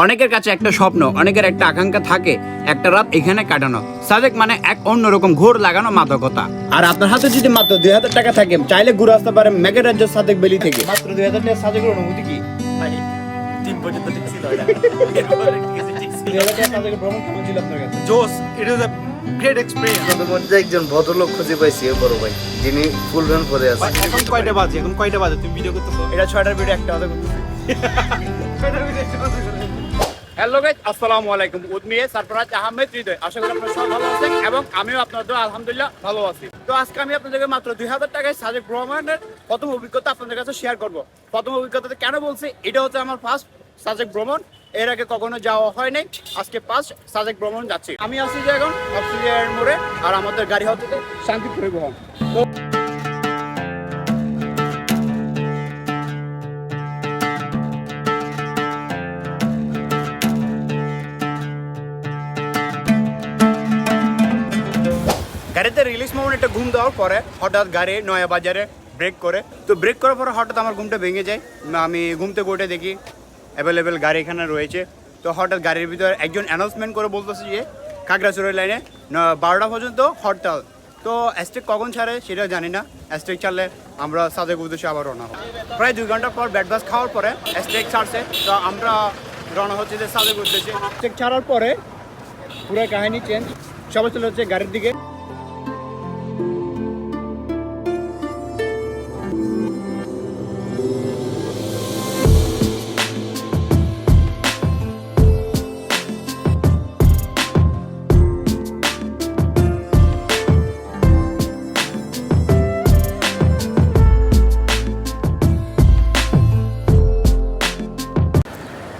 অনেকের কাছে একটা স্বপ্ন, অনেকের একটা আকাঙ্ক্ষা থাকে একটা রাত এখানে কাটানো। সাজেক মানে এক অন্যরকম ঘোর লাগানো মাদকতা। আর আপনার হাতে যদি মাত্র 2000 টাকা থাকে, চাইলে ঘুরে আসতে পারেন মেঘারাজ্য সাজেক ভ্যালি থেকে। মাত্র 2000 টাকা সাজেকের অনুভূতি কি ভাই? 3 পর্যন্ত ঠিক ছিল এটা। 2000 টাকা সাজেকের ভ্রমণ কেমন ছিল আপনার কাছে? জোস, it is a great experience. আমাদের মধ্যে একজন ভদ্রলোক খুঁজে পাইছি, বড় ভাই, যিনি ফুল ভ্যান পরে আছে। এখন কয়টা বাজে তুমি ভিডিও করতেছো? এটা 6টার ভিডিও একটা কথা করতেছি। হ্যালো গাইস, আসসালামু আলাইকুম। উদ্মি সরফরাজ আহমেদ হৃদয়। আশা করি আপনারা সবাই ভালো আছেন এবং আমিও আপনাদের আলহামদুলিল্লাহ ভালো আছি। তো আজকে আমি আপনাদেরকে মাত্র 2000 টাকায় সাজেক ভ্রমণের প্রথম অভিজ্ঞতা আপনাদের কাছে শেয়ার করব। প্রথম অভিজ্ঞতাতে কেন বলছি, এটা হচ্ছে আমার ফার্স্ট সাজেক ভ্রমণ। এর আগে কখনো যাওয়া হয় নাই, আজকে ফার্স্ট সাজেক ভ্রমণ যাচ্ছি। আমি আছি যে এখন অক্সিজেন মোড়ে, আর আমাদের গাড়ি হচ্ছে শান্তি পরিবহন। তো গাড়িতে রিলিজ মোমেন্ট একটা ঘুম দেওয়ার পরে হঠাৎ গাড়ি নয়া বাজারে ব্রেক করে। তো ব্রেক করার পরে হঠাৎ আমার ঘুমটা ভেঙে যায়। আমি ঘুম থেকে উঠে দেখি অ্যাভেলেবেল গাড়ি এখানে রয়েছে। তো হঠাৎ গাড়ির ভিতরে একজন অ্যানাউন্সমেন্ট করে বলতেছে যে খাগড়াছড়ি লাইনে 12টা পর্যন্ত হরতাল। তো অ্যাস্টেক কখন ছাড়ে সেটা জানি না। অ্যাস্টেক ছাড়লে আমরা সাজেক উদ্দেশ্যে আবার রওনা হব। প্রায় 2 ঘন্টা পর ব্যাট বাস খাওয়ার পরে অ্যাস্টেক ছাড়ছে। তো আমরা রওনা হচ্ছে যে সাজেক উদ্দেশ্যে। অ্যাস্টেক ছাড়ার পরে পুরো কাহিনী চেঞ্জ, সবাই চলে হচ্ছে গাড়ির দিকে।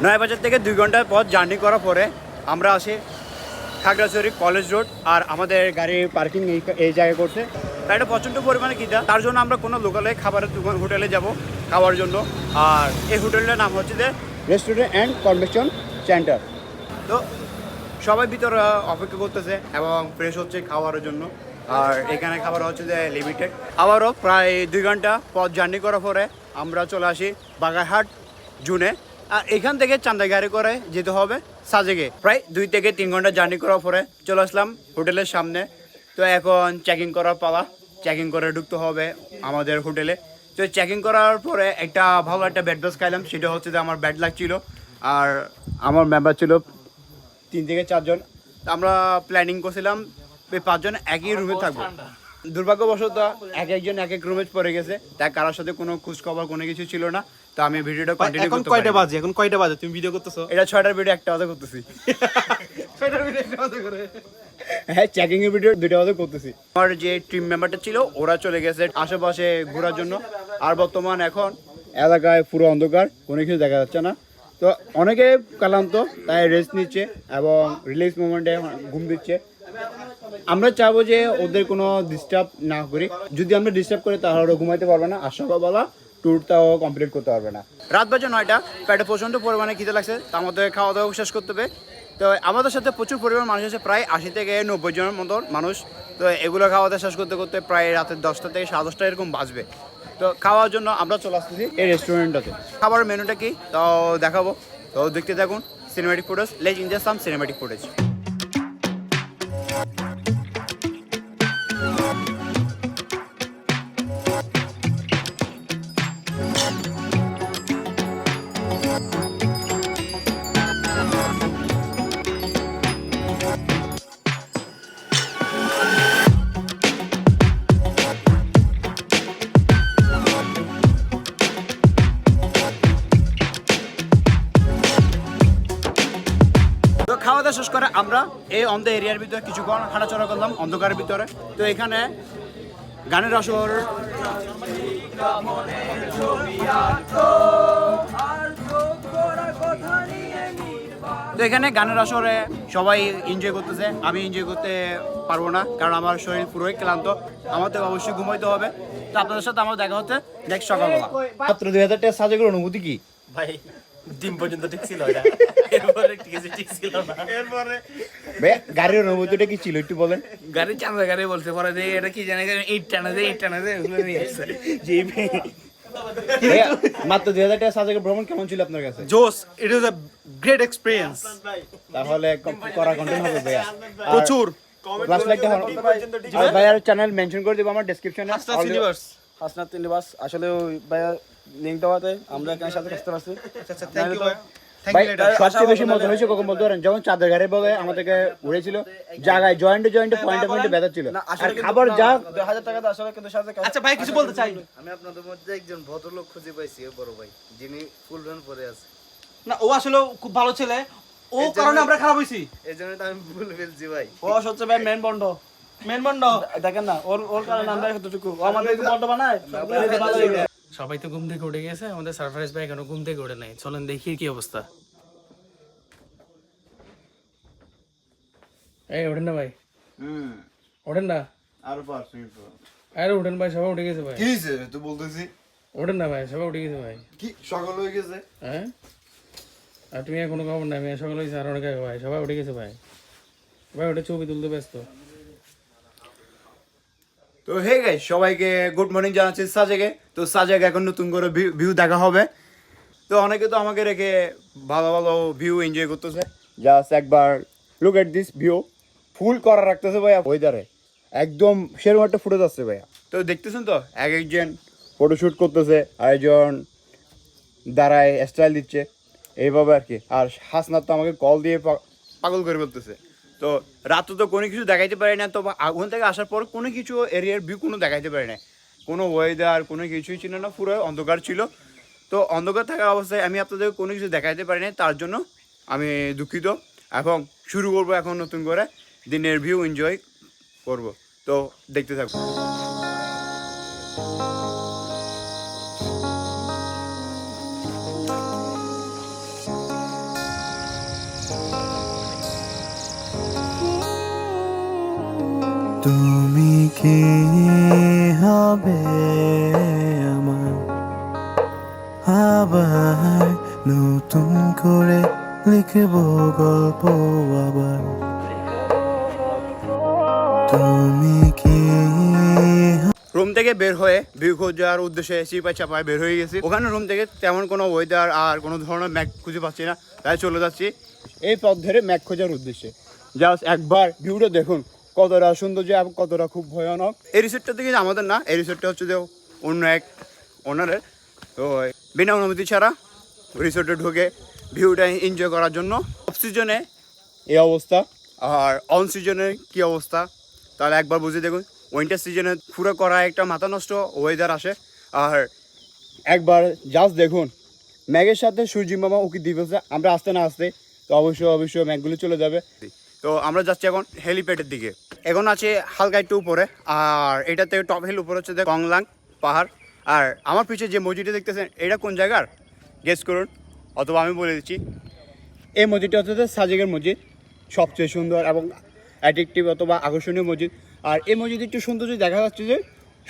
নয়াবাজার থেকে 2 ঘন্টার পথ জার্নি করার পরে আমরা আসি খাগড়াছড়ি কলেজ রোড। আর আমাদের গাড়ির পার্কিং এই জায়গায় করছে। তাই এটা প্রচণ্ড পরিমাণে কিটা, তার জন্য আমরা কোনো লোকালে খাবারের দোকান হোটেলে যাব খাওয়ার জন্য। আর এই হোটেলটার নাম হচ্ছে যে রেস্টুরেন্ট অ্যান্ড কনভেনশন সেন্টার। তো সবাই ভিতরে অপেক্ষা করতেছে এবং ফ্রেশ হচ্ছে খাওয়ার জন্য। আর এখানে খাবার হচ্ছে যে লিমিটেড। আবারও প্রায় 2 ঘন্টা পথ জার্নি করার পরে আমরা চলে আসি বাগারহাট জুনে। আর এখান থেকে চান্দা গাড়ি করে যেতে হবে সাজেকে। প্রায় 2 থেকে 3 ঘন্টা জার্নি করার পরে চলে আসলাম হোটেলের সামনে। তো এখন চেকিং করার পালা, চেকিং করে ঢুকতে হবে আমাদের হোটেলে। তো চেকিং করার পরে একটা ভালো একটা ব্যাড বাস খাইলাম। সেটা হচ্ছে যে আমার ব্যাড লাগছিল। আর আমার মেম্বার ছিল 3 থেকে 4 জন। আমরা প্ল্যানিং করছিলাম 5 জন একই রুমে থাকবো। দুর্ভাগ্যবশত একজন এক এক রুমে পড়ে গেছে, তাই কারোর সাথে কোনো খোঁজ খবর কোনো কিছু ছিল না। তো আমি ভিডিওটা কন্টিনিউ এখন করতে কয়টা পারি। বাজে? কয়টা বাজে তুমি ভিডিও করতেছো? এটা 6টার ভিডিও একটা কথা করতেছি। 6টার ভিডিও একটা বাজে করে। হ্যাঁ, চেকিং এর ভিডিও 2টা কথা করতেছি। আমার যে টিম মেম্বারটা ছিল ওরা চলে গেছে আশেপাশে ঘোরার জন্য। আর বর্তমান এখন এলাকায় পুরো অন্ধকার, কোনো কিছু দেখা যাচ্ছে না। তো অনেকে ক্লান্ত, তাই রেস্ট নিচ্ছে এবং রিলিজ মোমেন্টে ঘুম দিচ্ছে। আমরা চাবো যে ওদের কোনো ডিস্টার্ব না করি। যদি আমরা ডিস্টার্ব করি তাহলে ওরা ঘুমাইতে পারবে না, আর সকালবেলা ট্যুরটাও কমপ্লিট করতে পারবে না। রাত বাজে 9টা, পেটে প্রচণ্ড পরিমাণে খিদে লাগছে। তার মধ্যে খাওয়া দাওয়া শেষ করতে হবে। তো আমাদের সাথে প্রচুর পরিমাণ মানুষ আছে, প্রায় 80 থেকে 90 জনের মতো মানুষ। তো এগুলো খাওয়া দাওয়া শেষ করতে করতে প্রায় রাতের 10টা থেকে 10:30 এরকম বাজবে। তো খাওয়ার জন্য আমরা চলে আসতেছি এই রেস্টুরেন্টটাতে। খাবারের মেনুটা কি তাও দেখাবো, তো দেখতে থাকুন। Cinematic footage, let's enjoy some cinematic footage. খাওয়া দাওয়া শেষ করে আমরা এই অন্ধ এরিয়ার ভিতরে কিছুক্ষণ হাঁটাচলা করলাম অন্ধকারের ভিতরে। তো এখানে গানের আসর, তো এখানে গানের আসরে সবাই এনজয় করতেছে। আমি এনজয় করতে পারবো না, কারণ আমার শরীর পুরোই ক্লান্ত। আমাদের অবশ্যই ঘুমাইতে হবে। তো আপনাদের সাথে আমার দেখা হচ্ছে নেক্সট সকালবেলা। মাত্র 2000 টাকা সাজেকের অনুভূতি কি ভাই? 3 পর্যন্ত ঠিক ছিল এটা। এরপরে ঠিক ছিল না। এরপরে গাড়ির অনুভূতিটা কি ছিল একটু বলেন। গাড়ি চাঁদা গাড়ি বলতে পারে যে এটা কি জানে ইট টানা দেয় ওগুলো নিয়ে আসছে। ভাইয়া, মাত্র 2000 টাকা সাজেকের ভ্রমণ কেমন ছিল আপনার কাছে? জোস, it is a great experience. তাহলে করা কন্টেন্ট হবে ভাইয়া। প্রচুর। ক্লাস লাইটটা আর ভাইয়ার চ্যানেল মেনশন করে দেব আমার ডেসক্রিপশনে। হাসনাত ইউনিভার্স আসলে ওই ভাইয়া লিঙ্ক দেওয়াতে আমরা এখানে সাথে আসতে পারছি। আচ্ছা, থ্যাংক ইউ ভাই। ভাই সবচেয়ে বেশি মজা হয়েছে কখন বলতে পারেন? যখন চাঁদের ঘাড়ে বগে আমাদেরকে উড়েছিল, জায়গায় জয়েন্টে পয়েন্টে ব্যথা ছিল, আর খাবার যা 2000 টাকা আসলে কিন্তু সাথে আচ্ছা ভাই, কিছু বলতে চাই আমি আপনাদের মধ্যে একজন ভদ্রলোক খুঁজে পাইছি, ও বড় ভাই, যিনি ফুল প্যান্ট পরে আছে। না, ও আসলে খুব ভালো ছেলে, ও কারণে আমরা খারাপ হইছি। এই জন্য তো আমি ভুল ফেলছি ভাই। ও সত্যি ভাই মেন বন্ড দেখেন না, ওর কারণে আমরা এতটুকু ও আমাদের বন্ড বানায়। সবাই তো ঘুম থেকে উঠে গেছে, আমাদের সারপ্রাইজ ভাই এখনো ঘুম থেকে ওঠে নাই। চলেন দেখি কি অবস্থা। এই ওঠেন না ভাই, ওঠেন না, আরো পারছি আরে ওঠেন ভাই, সবাই উঠে গেছে ভাই। কি হইছে তুই বলতেছি? ওঠেন না ভাই, সবাই উঠে গেছে ভাই। কি সকাল হয়ে গেছে? হ্যাঁ, আর তুমি এখনো খবর নাই? আমি সকাল হয়েছে আর অনেক আগে ভাই, সবাই উঠে গেছে ভাই। ভাই ওটা ছবি তুলতে ব্যস্ত। তো হে গাইস, সবাইকে গুড মর্নিং জানাচ্ছি সাজেকে। তো সাজেক এখন নতুন করে ভিউ দেখা হবে। তো অনেকে তো আমাকে রেখে ভালো ভালো ভিউ এনজয় করতেছে। জাস্ট একবার লুক এট দিস ভিউ, ফুল করা রাখতেছে ভাইয়া ওয়েদারে, একদম সেরকম একটা ফুটে যাচ্ছে ভাইয়া। তো দেখতেছেন তো, এক একজন ফটোশ্যুট করতেছে, আরেকজন দাঁড়ায় স্টাইল দিচ্ছে, এইভাবে আর কি। আর হাসনাত তো আমাকে কল দিয়ে পাগল করে বলতেছে। তো রাত্রে তো কোনো কিছু দেখাইতে পারি না, তো ওখান থেকে আসার পর কোনো কিছু এরিয়ার ভিউ কোনো দেখাইতে পারি না, কোনো ওয়েদার কোনো কিছুই ছিল না, পুরো অন্ধকার ছিল। তো অন্ধকার থাকা অবস্থায় আমি আপনাদের কোনো কিছু দেখাইতে পারি না, তার জন্য আমি দুঃখিত। এবং শুরু করবো এখন নতুন করে দিনের ভিউ এনজয় করব। তো দেখতে থাকবো। তুমি কি হবে আমার, আবার নতুন করে লিখব গল্প আবার। তুমি কি রুম থেকে বের হয়ে ভিউ খোঁজার উদ্দেশ্যে চিপাই চাপায় বের হয়ে গেছি। ওখানে রুম থেকে তেমন কোনো ওয়েদার আর কোনো ধরনের ম্যাক খুঁজে পাচ্ছি না, তাই চলে যাচ্ছি এই পথ ধরে ম্যাক খোঁজার উদ্দেশ্যে। জাস্ট একবার ভিউটা দেখুন, কতটা সৌন্দর্য এবং কতটা খুব ভয়ানক। এই রিসোর্টটা থেকে আমাদের না, এই রিসোর্টটা হচ্ছে যে অন্য এক ওনারের। তো বিনা অনুমতি ছাড়া রিসোর্টে ঢুকে ভিউটা এনজয় করার জন্য। অফ সিজনে এই অবস্থা, আর অন সিজনে কী অবস্থা তাহলে একবার বুঝে দেখুন। উইন্টার সিজনে পুরো করা একটা মাথা নষ্ট ওয়েদার আসে। আর একবার জাস্ট দেখুন, ম্যাগের সাথে সূর্যি মামা উকি দিবেছে, আমরা আসতে না আসতে তো অবশ্যই ম্যাগগুলো চলে যাবে। তো আমরা যাচ্ছি এখন হেলিপ্যাডের দিকে। এখন আছে হালকা একটু উপরে, আর এটা থেকে টপ হিল উপরে হচ্ছে কংলাং পাহাড়। আর আমার পিছিয়ে যে মসজিদটা দেখতেছেন, এটা কোন জায়গার গেস করুন, অথবা আমি বলে দিচ্ছি। এই মসজিদটা হচ্ছে সাজেকের মসজিদ, সবচেয়ে সুন্দর এবং অ্যাট্রাকটিভ অথবা আকর্ষণীয় মসজিদ। আর এই মসজিদের একটু সৌন্দর্য দেখা যাচ্ছে যে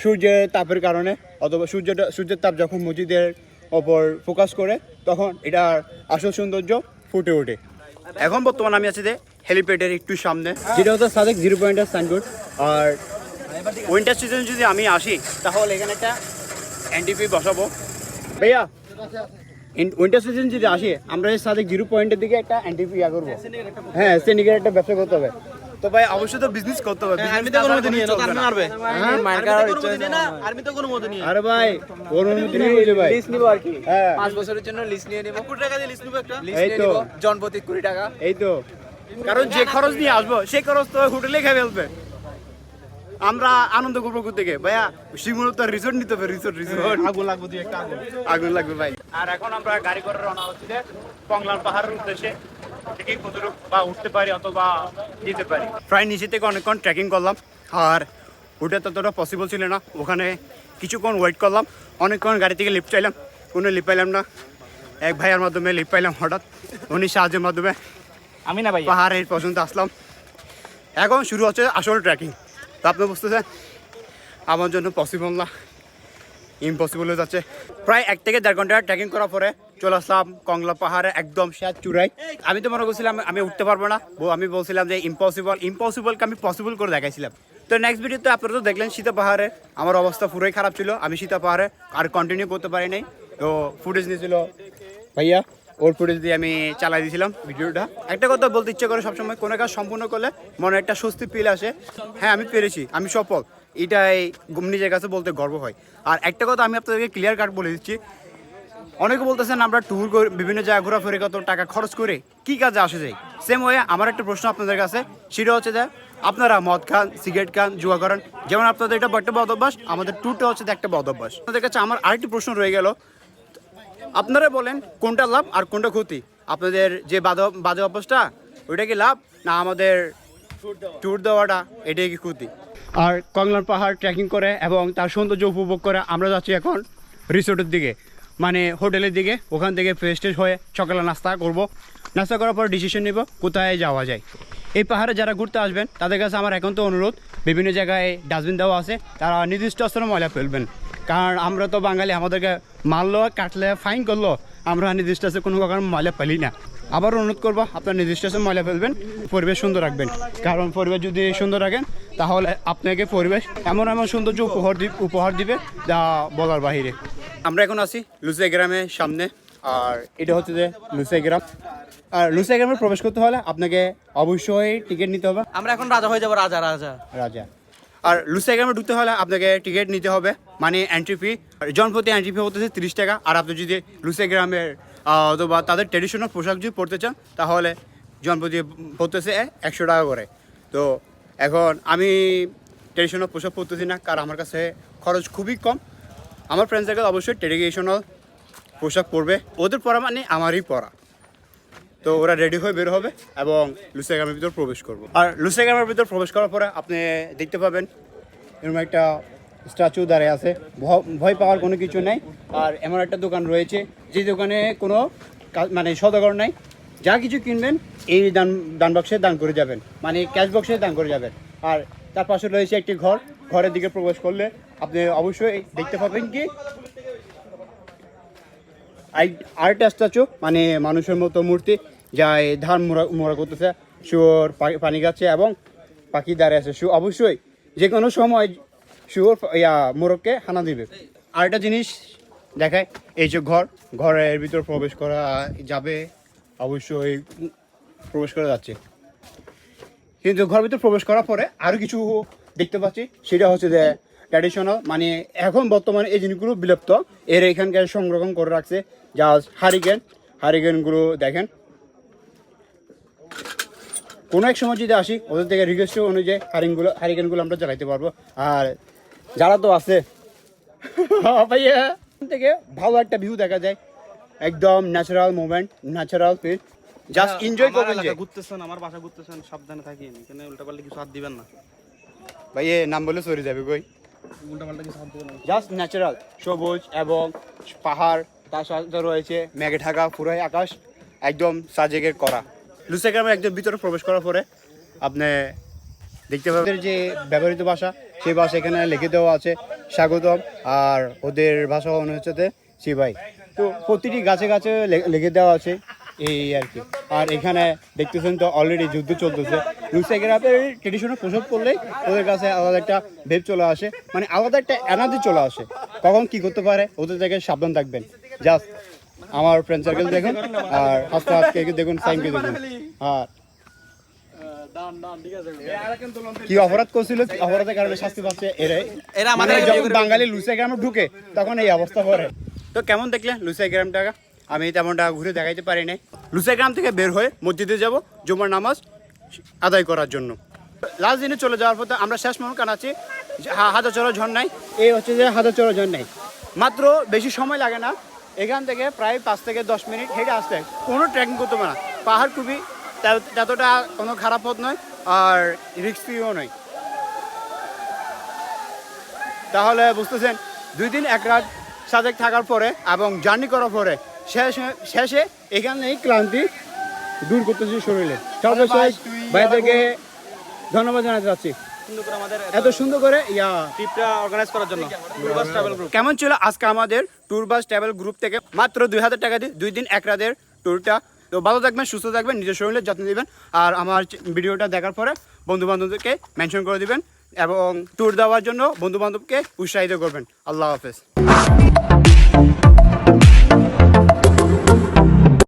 সূর্যের তাপের কারণে, অথবা সূর্যের তাপ যখন মসজিদের ওপর ফোকাস করে তখন এটার আসল সৌন্দর্য ফুটে ওঠে। এখন বর্তমানে আমি আছি যে হেলিপ্যাডের একটু সামনে, যেটা হচ্ছে সাজেক 0 পয়েন্টের সাইনবোর্ড। আর উইন্টার সিজন যদি আমি আসি তাহলে এখানে একটা এনটিপি বসাবো ভাইয়া। উইন্টার সিজন যদি আসি আমরা এই সাজেক 0 পয়েন্টের দিকে একটা এনটিপি করবো। হ্যাঁ, সিন্ডিকেট একটা ব্যবসা করতে হবে। তো ভাই অবশ্যই তো বিজনেস করতে হবে। আর্মিতে কোনো মতে নিয়ে না, মারবে। আরে ভাই অনুমতি নিয়ে বুঝে ভাই, লিস্ট নিব আর কি, হ্যাঁ 5 বছরের জন্য লিস্ট নিয়ে নিব। কোটি টাকা দিয়ে লিস্ট নিব একটা। এই তো জনপ্রতি 20 টাকা। এই তো, কারণ যে খরচ নিয়ে আসবো সেই খরচ তো হোটেলে খেয়ে ফেলবে। আমরা আনন্দ করবো থেকে ভাইয়া, শিমুর তো রিসোর্ট নিতে হবে, রিসোর্ট আগুন লাগবে, দুই একটা আগুন লাগবে ভাই। আর এখন আমরা গাড়ি করে রওনা হচ্ছি যে কংলাং পাহাড়ের উদ্দেশ্যে। দেখি কতটুকু বা উঠতে পারি অথবা যেতে পারি। প্রায় নিচে থেকে অনেকক্ষণ ট্রেকিং করলাম, আর ওটা ততটা পসিবল ছিল না। ওখানে কিছুক্ষণ ওয়েট করলাম, অনেকক্ষণ গাড়ি থেকে লিফট চাইলাম, কোনো লিফট পাইলাম না। এক ভাইয়ের মাধ্যমে লিফট পাইলাম হঠাৎ, উনি সাহায্যের মাধ্যমে আমি না ভাই, পাহাড়ের পর্যন্ত আসলাম। এখন শুরু হচ্ছে আসল ট্রেকিং। তো আপনি বুঝতেছেন আমার জন্য পসিবল না, ইম্পসিবল হয়ে যাচ্ছে। প্রায় 1 থেকে 1.5 ঘন্টা ট্রেকিং করার পরে চলে আসলাম কংলা পাহাড়ে একদম শেষ চূড়ায়। আমি তো মনে করছিলাম আমি উঠতে পারবো না, আমি বলছিলাম যে ইম্পসিবলকে আমি পসিবল করে দেখাইছিলাম। তো নেক্সট ভিডিওতে আপনারা তো দেখলেন সীতা পাহাড়ে আমার অবস্থা পুরোই খারাপ ছিল, আমি সীতা পাহাড়ে আর কন্টিনিউ করতে পারি নাই। তো ফুটেজ নিয়েছিল ভাইয়া, ওর ফুটেজ দিয়ে আমি চালাই দিয়েছিলাম ভিডিওটা। একটা কথা বলতে ইচ্ছে করে সবসময়, কোনো কাজ সম্পূর্ণ করলে মনে একটা স্বস্তি ফিল আসে, হ্যাঁ আমি পেরেছি, আমি সফল, এটাই নিজের কাছে বলতে গর্ব হয়। আর একটা কথা আমি আপনাদেরকে ক্লিয়ার কাট বলে দিচ্ছি, অনেকে বলতেছেন আমরা ট্যুর করে বিভিন্ন জায়গায় ঘোরাফেরি কত টাকা খরচ করে কী কাজে আসে যাই। সেম ওয়ে আমার একটা প্রশ্ন আপনাদের কাছে, সেটা হচ্ছে যে আপনারা মদ খান, সিগারেট খান, জুয়া করেন, যেমন আপনাদের এটা একটা বদ অভ্যাস, আমাদের ট্যুরটা হচ্ছে একটা বদ অভ্যাস। আপনাদের কাছে আমার আরেকটি প্রশ্ন রয়ে গেল, আপনারা বলেন কোনটা লাভ আর কোনটা ক্ষতি? আপনাদের যে বাজে অভ্যাসটা ওইটা কি লাভ, না আমাদের ট্যুর দেওয়াটা এটাই কি ক্ষতি? আর কংলার পাহাড় ট্রেকিং করে এবং তার সৌন্দর্য উপভোগ করে আমরা যাচ্ছি এখন রিসোর্টের দিকে, মানে হোটেলের দিকে। ওখান থেকে ফ্রেশ ট্রেশ হয়ে সকালে নাস্তা করব, নাস্তা করার পর ডিসিশন নেব কোথায় যাওয়া যায়। এই পাহাড়ে যারা ঘুরতে আসবেন তাদের কাছে আমার এখন তো অনুরোধ, বিভিন্ন জায়গায় ডাস্টবিন দেওয়া আছে, তারা নির্দিষ্ট স্তরে ময়লা ফেলবেন। কারণ আমরা তো বাঙালি, আমাদেরকে মারলো, কাটলে, ফাইন করলো, আমরা নির্দিষ্ট স্তরে কোনো কারণে ময়লা ফেলি না। আবার অনুরোধ করবো আপনার নির্দিষ্ট স্তরে ময়লা ফেলবেন, পরিবেশ সুন্দর রাখবেন। কারণ পরিবেশ যদি সুন্দর রাখেন তাহলে আপনাকে পরিবেশ এমন এমন সৌন্দর্য উপহার দিবে যা বলার বাহিরে। আমরা এখন আছি লুসাই গ্রামের সামনে, আর এটা হচ্ছে যে লুসাই গ্রাম। আর লুসাই গ্রামে প্রবেশ করতে হলে আপনাকে অবশ্যই টিকিট নিতে হবে। আমরা এখন রাজা হয়ে যাবো, রাজা রাজা রাজা। আর লুসাই গ্রামে ঢুকতে হলে আপনাকে টিকিট নিতে হবে, মানে এন্ট্রি ফি, জনপ্রতি এন্ট্রি ফি হতেছে 30 টাকা। আর আপনি যদি লুসাই গ্রামের অথবা তাদের ট্রেডিশনাল পোশাক যদি পরতে চান তাহলে জনপ্রতি পড়তেছে 100 টাকা করে। তো এখন আমি ট্রেডিশনাল পোশাক পরতেছি না, কারণ আমার কাছে খরচ খুবই কম। আমার ফ্রেন্ড সার্কেল অবশ্যই ট্রেডিশনাল পোশাক পরবে, ওদের পরা মানে আমারই পরা। তো ওরা রেডি হয়ে বের হবে এবং লুসাই গ্রামের ভিতর প্রবেশ করবো। আর লুসাই গ্রামের ভিতর প্রবেশ করার পরে আপনি দেখতে পাবেন এরকম একটা স্ট্যাচু দাঁড়িয়ে আছে, ভয় পাওয়ার কোনো কিছু নেই। আর এমন একটা দোকান রয়েছে যে দোকানে কোনো মানে সদাগর নাই, যা কিছু কিনবেন এই দান বক্সে দান করে যাবেন, মানে ক্যাশ বক্সে দান করে যাবেন। আর তার পাশে রয়েছে একটি ঘর, ঘরের দিকে প্রবেশ করলে আপনি অবশ্যই দেখতে পাবেন কি আর্ট স্ট্যাচু, মানে মানুষের মতো মূর্তি, যা ধান মোড়া করতেছে, শুয়োর পানি খাচ্ছে এবং পাখি দাঁড়িয়ে আছে। অবশ্যই যে কোনো সময় শুয়োর মোরগকে হানা দিবে। আর একটা জিনিস দেখায়, এই যে ঘরের ভিতর প্রবেশ করা যাবে, অবশ্যই প্রবেশ করা যাচ্ছে। কিন্তু ঘরের ভিতর প্রবেশ করার পরে আরও কিছু দেখতে পাচ্ছি, সেটা হচ্ছে যে ট্র্যাডিশনাল, মানে এখন বর্তমানে এই জিনিসগুলো বিলুপ্ত, এর এখানকার সংরক্ষণ করে রাখছে। যা হারিকেনগুলো দেখেন, কোনো এক সময় যদি আসি ওদের থেকে রিকোয়েস্ট অনুযায়ী হারিকেনগুলো আমরা জ্বালাইতে পারবো। আর যারা তো আছে ভাইয়া থেকে ভালো একটা ভিউ দেখা যায়, একদম natural movement, natural feel, just enjoy করবেন। যে ঘুরতেছেন, আমার বাসা ঘুরতেছেন, সাবধানে থাকিন, এখানে উল্টাপাল্টা কিছু হাত দিবেন না। ভাই এ নাম বলে সরে যাবে কই, উল্টাপাল্টা কিছু হাত দিবেন না। জাস্ট ন্যাচারাল সবুজ এবং পাহাড়, তার সাথে রয়েছে মেঘে ঢাকা পুরো আকাশ, একদম সাজেকের করা। লুসাই গ্রামের একদম ভিতরে প্রবেশ করার পরে আপনি দেখতে পাবেন যে ব্যবহৃত ভাষা, সেই ভাষা এখানে লিখে দেওয়া আছে স্বাগতম, আর ওদের ভাষা মনে হচ্ছে সিবাই। তো প্রতিটি গাছে গাছে লিখে দেওয়া আছে এই আর কি। আর এখানে দেখতেছেন তো অলরেডি যুদ্ধ চলতেছে। লুসাই গ্রামের ট্রেডিশনাল পোশাক পরলেই ওদের কাছে আলাদা একটা ভেব চলে আসে, মানে আলাদা একটা এনার্জি চলে আসে, কখন কি করতে পারে ওদের থেকে সাবধান থাকবেন। জাস্ট আমার ফ্রেন্ড সার্কেল দেখুন, আর হাসতে হাসতে দেখুন, সাইনকে দেখুন। আর কি অপরাধ করছিল, অপরাধের কারণে শাস্তি পাচ্ছে এরা আমাদের। যখন বাঙালি লুসাই গ্রামে ঢুকে তখন এই অবস্থা করে। তো কেমন দেখলেন লুসাই গ্রামটা? আমি তেমনটা ঘুরে দেখাইতে পারি নাই। লুসাই গ্রাম থেকে বের হয়ে মসজিদে যাব জুমার নামাজ আদায় করার জন্য। লাস্ট দিনে চলে যাওয়ার পথে আমরা শেষ মোড় কানাচ্ছি হাজারচড়া ঝর্ণায়। এই হচ্ছে যে হাজারচড়া ঝর্ণায় মাত্র বেশি সময় লাগে না, এখান থেকে প্রায় 5 থেকে 10 মিনিট হেঁটে আসতে, কোনো ট্রেকিং করতে পারে না। পাহাড় খুবই ততটা কোনো খারাপ পথ নয় আর রিস্কিও নয়। তাহলে বুঝতেছেন 2 দিন 1 রাত সাজেক থাকার পরে এবং জার্নি করার পরে শেষে এখানেই ক্লান্তি দূর করতেছি শরীরে। সর্বশেষ ভাইদেরকে ধন্যবাদ জানাতে চাচ্ছি এত সুন্দর করে ট্রিপটা অর্গানাইজ করার জন্য। ট্যুর বাস ট্রাভেল গ্রুপ কেমন ছিল আজকে আমাদের ট্যুর বাস ট্রাভেল গ্রুপ থেকে মাত্র 2000 টাকা দিয়ে 2 দিন 1 রাতের ট্যুরটা। তো ভালো থাকবেন, সুস্থ থাকবেন, নিজের শরীরের যত্ন নেবেন। আর আমার ভিডিওটা দেখার পরে বন্ধু বান্ধবদেরকে মেনশন করে দিবেন এবং ট্যুর দেওয়ার জন্য বন্ধু বান্ধবকে উৎসাহিত করবেন। আল্লাহ হাফেজ।